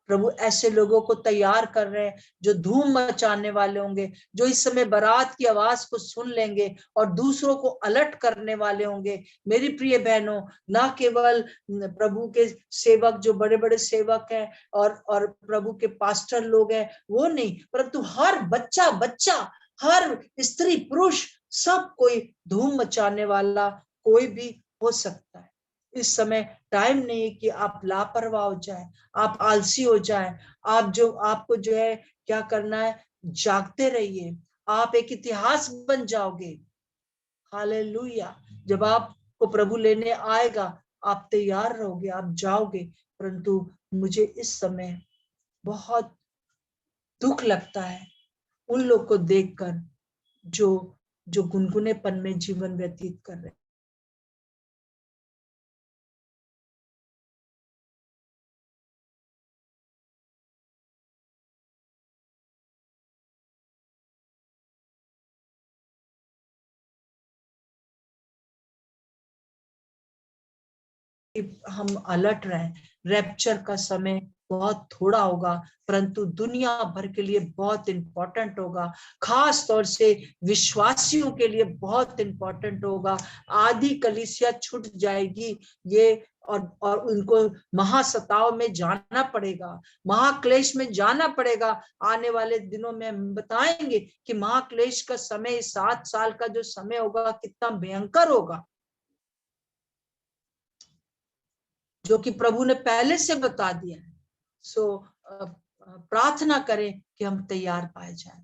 प्रभु ऐसे लोगों को तैयार कर रहे हैं जो धूम मचाने वाले होंगे, जो इस समय बारात की आवाज को सुन लेंगे और दूसरों को अलर्ट करने वाले होंगे। मेरी प्रिय बहनों, ना केवल प्रभु के सेवक, जो बड़े बड़े सेवक हैं और प्रभु के पास्टर लोग हैं, वो नहीं, परंतु हर बच्चा, हर स्त्री पुरुष, सब कोई धूम मचाने वाला कोई भी हो सकता है। इस समय टाइम नहीं है कि आप लापरवाह हो जाए, आप आलसी हो जाए। आपको जो है क्या करना है, जागते रहिए। आप एक इतिहास बन जाओगे। हालेलुया। जब आपको प्रभु लेने आएगा, आप तैयार रहोगे, आप जाओगे। परंतु मुझे इस समय बहुत दुख लगता है उन लोग को देखकर जो गुनगुनेपन में जीवन व्यतीत कर रहे हैं। हम अलर्ट रहें। रैप्चर का समय बहुत थोड़ा होगा, परंतु दुनिया भर के लिए बहुत इंपॉर्टेंट होगा। खास तौर से विश्वासियों के लिए बहुत इंपॉर्टेंट होगा। आधी कलीसिया छूट जाएगी ये, और उनको महासताव में जाना पड़ेगा, महाक्लेश में जाना पड़ेगा। आने वाले दिनों में हम बताएंगे कि महाक्लेश का समय, 7 साल का जो समय होगा, कितना भयंकर होगा, जो कि प्रभु ने पहले से बता दिया है। सो प्रार्थना करें कि हम तैयार पाए जाएं।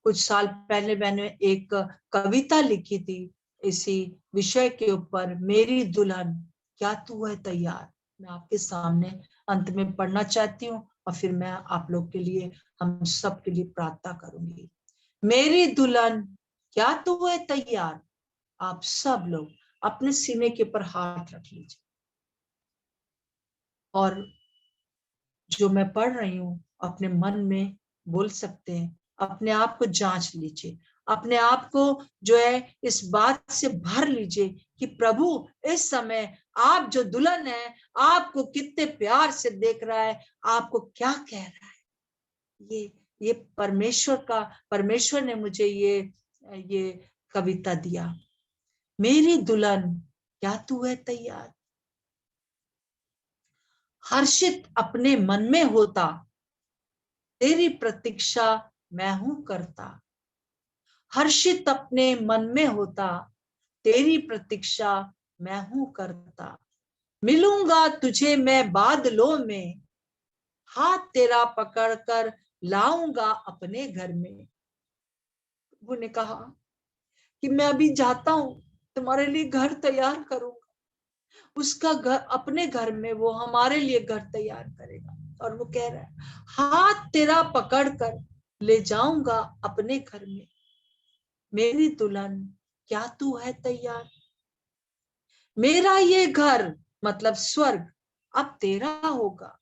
कुछ साल पहले मैंने एक कविता लिखी थी इसी विषय के ऊपर, मेरी दुल्हन क्या तू है तैयार। मैं आपके सामने अंत में पढ़ना चाहती हूँ और फिर मैं आप लोग के लिए, हम सब के लिए प्रार्थना करूंगी। मेरी दुल्हन क्या तू है तैयार। आप सब लोग अपने सीने के ऊपर हाथ रख लीजिए और जो मैं पढ़ रही हूँ अपने मन में बोल सकते हैं। अपने आप को जांच लीजिए, अपने आप को जो है इस बात से भर लीजिए कि प्रभु इस समय आप जो दुल्हन है, आपको कितने प्यार से देख रहा है, आपको क्या कह रहा है। ये परमेश्वर ने मुझे ये कविता दिया। मेरी दुल्हन क्या तू है तैयार। हर्षित अपने मन में होता, तेरी प्रतीक्षा मैं हूं करता। हर्षित अपने मन में होता, तेरी प्रतीक्षा मैं हूं करता। मिलूंगा तुझे मैं बादलों में, हाथ तेरा पकड़कर लाऊंगा अपने घर में। वो ने कहा कि मैं अभी जाता हूं, तुम्हारे लिए घर तैयार करूंगा। उसका घर, अपने घर में वो हमारे लिए घर तैयार करेगा। और वो कह रहा है, हाथ तेरा पकड़कर ले जाऊंगा अपने घर में। मेरी दुल्हन क्या तू है तैयार। मेरा ये घर मतलब स्वर्ग अब तेरा होगा।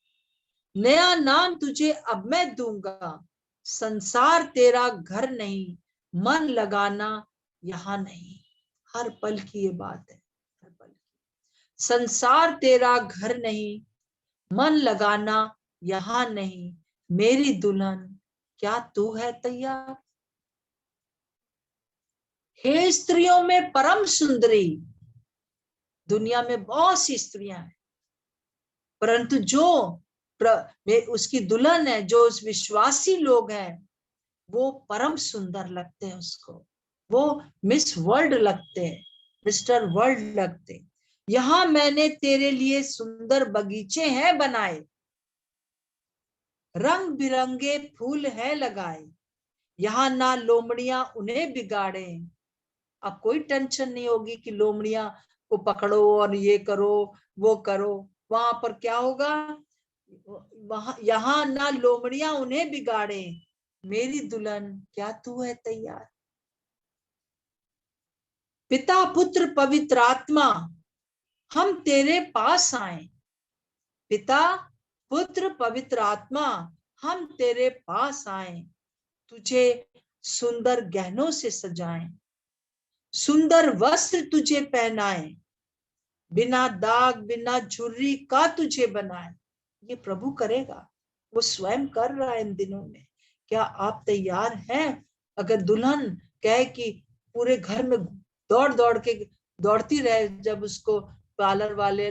नया नाम तुझे अब मैं दूंगा। संसार तेरा घर नहीं, मन लगाना यहां नहीं। हर पल की ये बात है, हर पल की। संसार तेरा घर नहीं, मन लगाना यहाँ नहीं, मेरी दुल्हन क्या तू है तैयार। हे स्त्रियों में परम सुंदरी, दुनिया में बहुत सी स्त्रियां हैं, परंतु जो उसकी दुल्हन है, जो उस विश्वासी लोग हैं, वो परम सुंदर लगते हैं उसको। वो मिस वर्ल्ड लगते हैं, मिस्टर वर्ल्ड लगते हैं। यहाँ मैंने तेरे लिए सुंदर बगीचे हैं बनाए, रंग बिरंगे फूल हैं लगाए, यहाँ ना लोमड़ियां उन्हें बिगाड़े। अब कोई टेंशन नहीं होगी कि लोमड़ियां को पकड़ो और ये करो वो करो। वहां पर क्या होगा, वहां यहाँ ना लोमड़ियां उन्हें बिगाड़े, मेरी दुल्हन क्या तू है तैयार। पिता पुत्र पवित्र आत्मा हम तेरे पास आए, पिता पुत्र पवित्र आत्मा हम तेरे पास आए, तुझे सुंदर गहनों से सजाएं, सुंदर वस्त्र तुझे पहनाए, बिना दाग बिना झुर्री का तुझे बनाए। ये प्रभु करेगा, वो स्वयं कर रहा है इन दिनों में। क्या आप तैयार हैं? अगर दुल्हन कहे कि पूरे घर में दौड़ दौड़ के दौड़ती रहे, जब उसको पार्लर वाले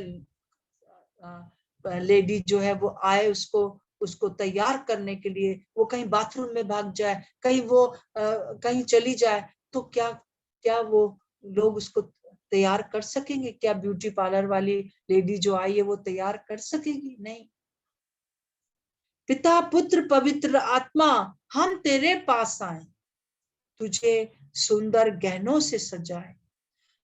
लेडी जो है वो आए उसको उसको तैयार करने के लिए, वो कहीं बाथरूम में भाग जाए, कहीं वो कहीं चली जाए, तो क्या क्या वो लोग उसको तैयार कर सकेंगे? क्या ब्यूटी पार्लर वाली लेडी जो आई है वो तैयार कर सकेगी? नहीं। पिता पुत्र पवित्र आत्मा हम तेरे पास आए, तुझे सुंदर गहनों से सजाए,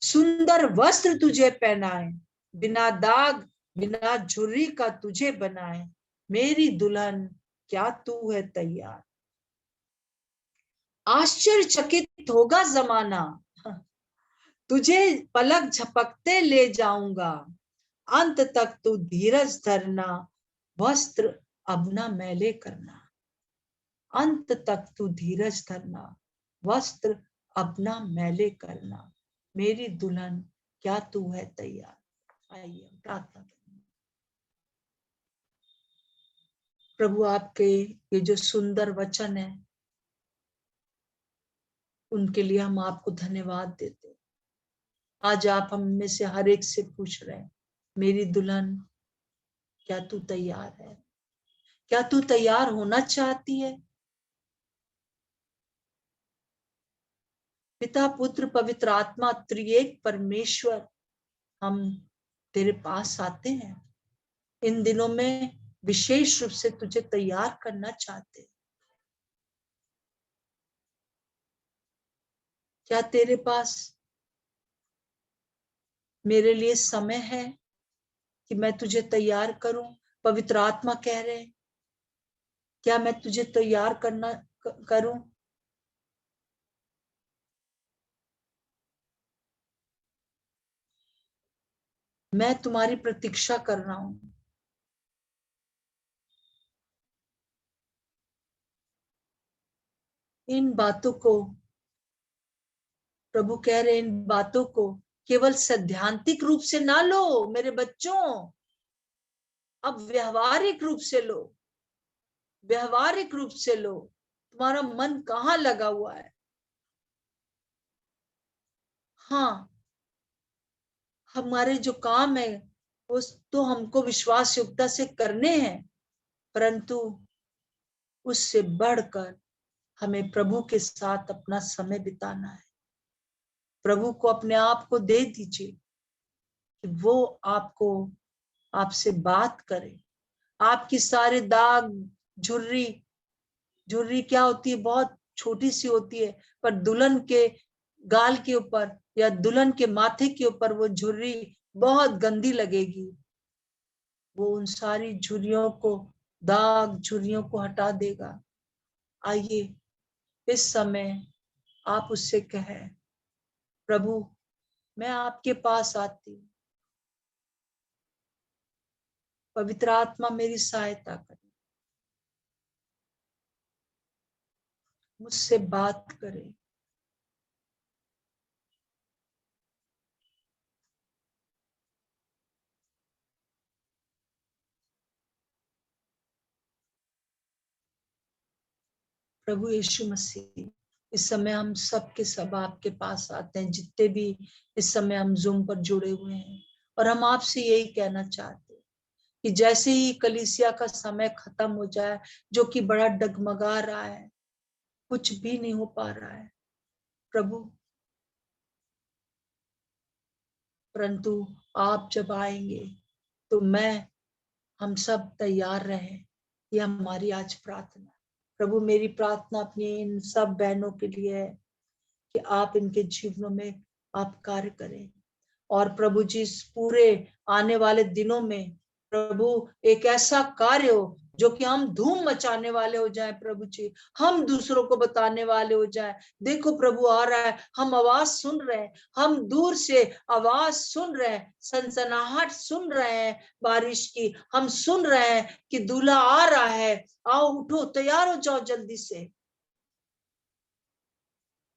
सुंदर वस्त्र तुझे पहनाए, बिना दाग बिना झुर्री का तुझे बनाए, मेरी दुल्हन क्या तू है तैयार। आश्चर्यचकित होगा जमाना, तुझे पलक झपकते ले जाऊंगा, अंत तक तू धीरज धरना, वस्त्र अब ना मैले करना। अंत तक तू धीरज धरना, वस्त्र अब ना मैले करना, मेरी दुल्हन क्या तू है तैयार। आइए प्रार्थना करें। प्रभु आपके ये जो सुंदर वचन है, उनके लिए हम आपको धन्यवाद देते हैं। आज आप हम में से हर एक से पूछ रहे हैं, मेरी दुल्हन क्या तू तैयार है? क्या तू तैयार होना चाहती है? पिता पुत्र पवित्र आत्मा त्रिएक परमेश्वर, हम तेरे पास आते हैं इन दिनों में, विशेष रूप से तुझे तैयार करना चाहते हैं। क्या तेरे पास मेरे लिए समय है कि मैं तुझे तैयार करूं? पवित्र आत्मा कह रहे, क्या मैं तुझे तैयार करना करूं? मैं तुम्हारी प्रतीक्षा कर रहा हूं। इन बातों को प्रभु कह रहे, इन बातों को केवल सैद्धांतिक रूप से ना लो मेरे बच्चों, अब व्यवहारिक रूप से लो, व्यवहारिक रूप से लो। तुम्हारा मन कहाँ लगा हुआ है? हाँ, हमारे जो काम है वो तो हमको विश्वास योग्यता से करने हैं, परंतु उससे बढ़कर हमें प्रभु के साथ अपना समय बिताना है। प्रभु को अपने आप को दे दीजिए कि वो आपको आपसे बात करे। आपकी सारे दाग झुर्री, झुर्री क्या होती है? बहुत छोटी सी होती है, पर दुल्हन के गाल के ऊपर या दुल्हन के माथे के ऊपर वो झुर्री बहुत गंदी लगेगी। वो उन सारी झुर्रियों को, दाग झुर्रियों को हटा देगा। आइए इस समय आप उससे कहें, प्रभु मैं आपके पास आती हूँ, पवित्र आत्मा मेरी सहायता करे, मुझसे बात करे। प्रभु यीशु मसीह, इस समय हम सब के सब आपके पास आते हैं, जितने भी इस समय हम जूम पर जुड़े हुए हैं, और हम आपसे यही कहना चाहते हैं कि जैसे ही कलीसिया का समय खत्म हो जाए, जो कि बड़ा डगमगा रहा है, कुछ भी नहीं हो पा रहा है प्रभु, परंतु आप जब आएंगे तो हम सब तैयार रहे। ये हमारी आज प्रार्थना। प्रभु, मेरी प्रार्थना अपनी इन सब बहनों के लिए है कि आप इनके जीवनों में आप कार्य करें, और प्रभु जी इस पूरे आने वाले दिनों में प्रभु एक ऐसा कार्य हो जो कि हम धूम मचाने वाले हो जाए प्रभु जी, हम दूसरों को बताने वाले हो जाए, देखो प्रभु आ रहा है, हम आवाज सुन रहे हैं, हम दूर से आवाज सुन रहे हैं, सनसनाहट सुन रहे हैं बारिश की, हम सुन रहे हैं कि दूल्हा आ रहा है, आओ उठो, तैयार हो जाओ जल्दी से।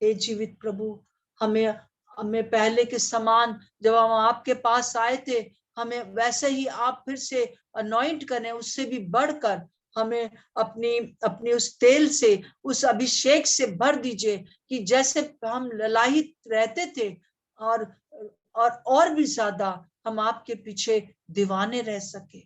हे जीवित प्रभु, हमें पहले के समान जब हम आपके पास आए थे, हमें वैसे ही आप फिर से अनॉइंट करें, उससे भी बढ़कर हमें अपनी उस तेल से, उस अभिषेक से भर दीजिए कि जैसे हम ललाहित रहते थे और भी ज्यादा हम आपके पीछे दीवाने रह सके।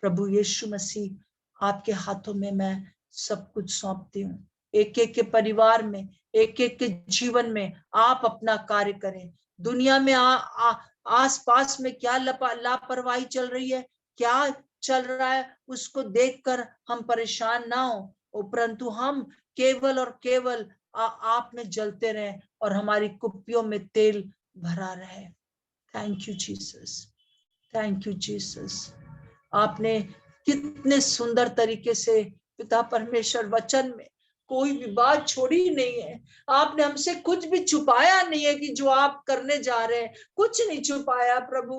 प्रभु यीशु मसीह, आपके हाथों में मैं सब कुछ सौंपती हूँ। एक एक के परिवार में, एक एक के जीवन में आप अपना कार्य करें। दुनिया में आस पास में क्या लापरवाही चल रही है, क्या चल रहा है, उसको देखकर हम परेशान ना हो, परंतु हम केवल और केवल आप में जलते रहें और हमारी कुप्पियों में तेल भरा रहे। Thank you Jesus, thank you Jesus. आपने कितने सुंदर तरीके से पिता परमेश्वर वचन में कोई भी बात छोड़ी नहीं है। आपने हमसे कुछ भी छुपाया नहीं है कि जो आप करने जा रहे हैं, कुछ नहीं छुपाया प्रभु,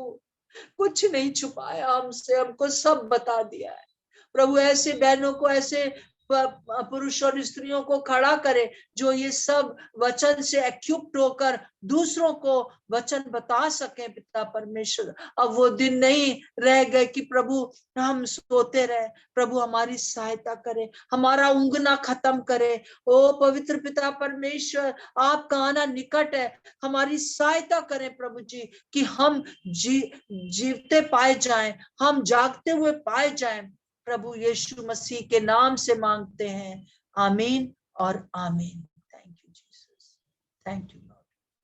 कुछ नहीं छुपाया हमसे, हमको सब बता दिया है प्रभु। ऐसे बहनों को, ऐसे पुरुष और स्त्रियों को खड़ा करे जो ये सब वचन से एक्युप्ट होकर दूसरों को वचन बता सके पिता परमेश्वर। अब वो दिन नहीं रह गए कि प्रभु हम सोते रहे। प्रभु हमारी सहायता करे, हमारा ऊँघना खत्म करे। ओ पवित्र पिता परमेश्वर, आपका आना निकट है, हमारी सहायता करें प्रभु जी कि हम जीवते पाए जाएं, हम जागते हुए पाए जाएं। प्रभु यीशु मसीह के नाम से मांगते हैं, आमीन और आमीन। Thank you Jesus, thank you.